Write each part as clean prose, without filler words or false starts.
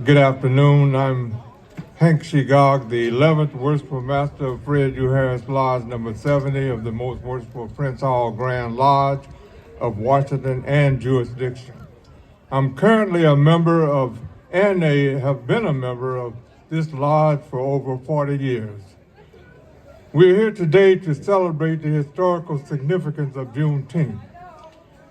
Good afternoon. I'm Hank Sheegog, the 11th Worshipful Master of Fred U. Harris Lodge number 70 of the Most Worshipful Prince Hall Grand Lodge of Washington and jurisdiction. I'm currently a member of, and have been a member of this lodge for over 40 years. We're here today to celebrate the historical significance of Juneteenth.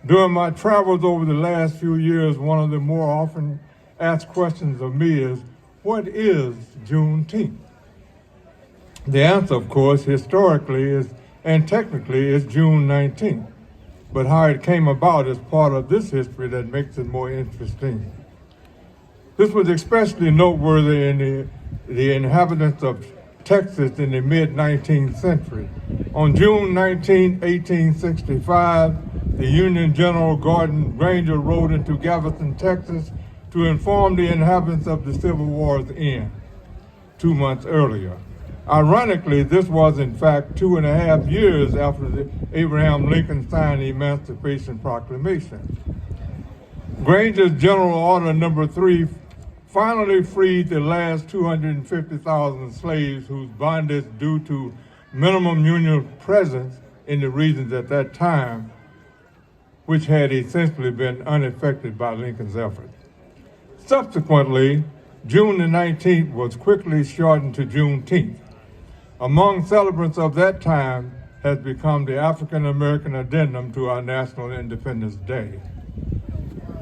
During my travels over the last few years, one of the more often asked questions of me is, what is Juneteenth? The answer, of course, historically is, and technically, is June 19th. But how it came about is part of this history that makes it more interesting. This was especially noteworthy in the inhabitants of Texas in the mid-19th century. On June 19, 1865, the Union General Gordon Granger rode into Galveston, Texas, to inform the inhabitants of the Civil War's end 2 months earlier. Ironically, this was in fact 2.5 years after Abraham Lincoln signed the Emancipation Proclamation. Granger's General Order Number 3 finally freed the last 250,000 slaves whose bondage due to minimum union presence in the regions at that time, which had essentially been unaffected by Lincoln's efforts. Subsequently, June the 19th was quickly shortened to Juneteenth. Among celebrants of that time has become the African American addendum to our National Independence Day.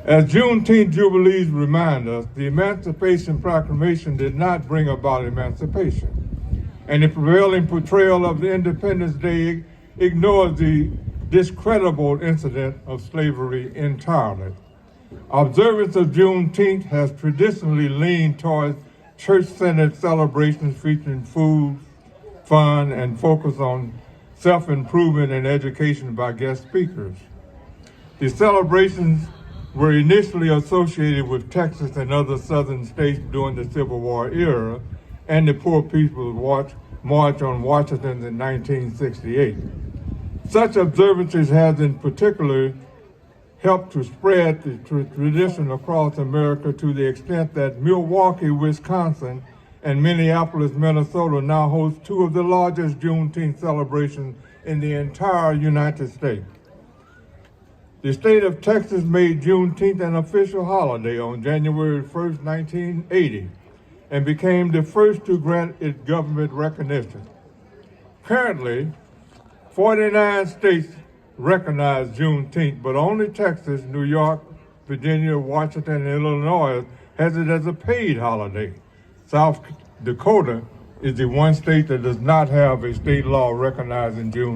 As Juneteenth Jubilees remind us, the Emancipation Proclamation did not bring about emancipation, and the prevailing portrayal of the Independence Day ignores the discreditable incident of slavery entirely. Observance of Juneteenth has traditionally leaned towards church-centered celebrations featuring food, fun, and focus on self-improvement and education by guest speakers. The celebrations were initially associated with Texas and other southern states during the Civil War era and the Poor People's March on Washington in 1968. Such observances has in particular helped to spread the tradition across America to the extent that Milwaukee, Wisconsin, and Minneapolis, Minnesota now host two of the largest Juneteenth celebrations in the entire United States. The state of Texas made Juneteenth an official holiday on January 1st, 1980, and became the first to grant it government recognition. Currently, 49 states recognize Juneteenth, but only Texas, New York, Virginia, Washington, and Illinois has it as a paid holiday. South Dakota is the one state that does not have a state law recognizing Juneteenth.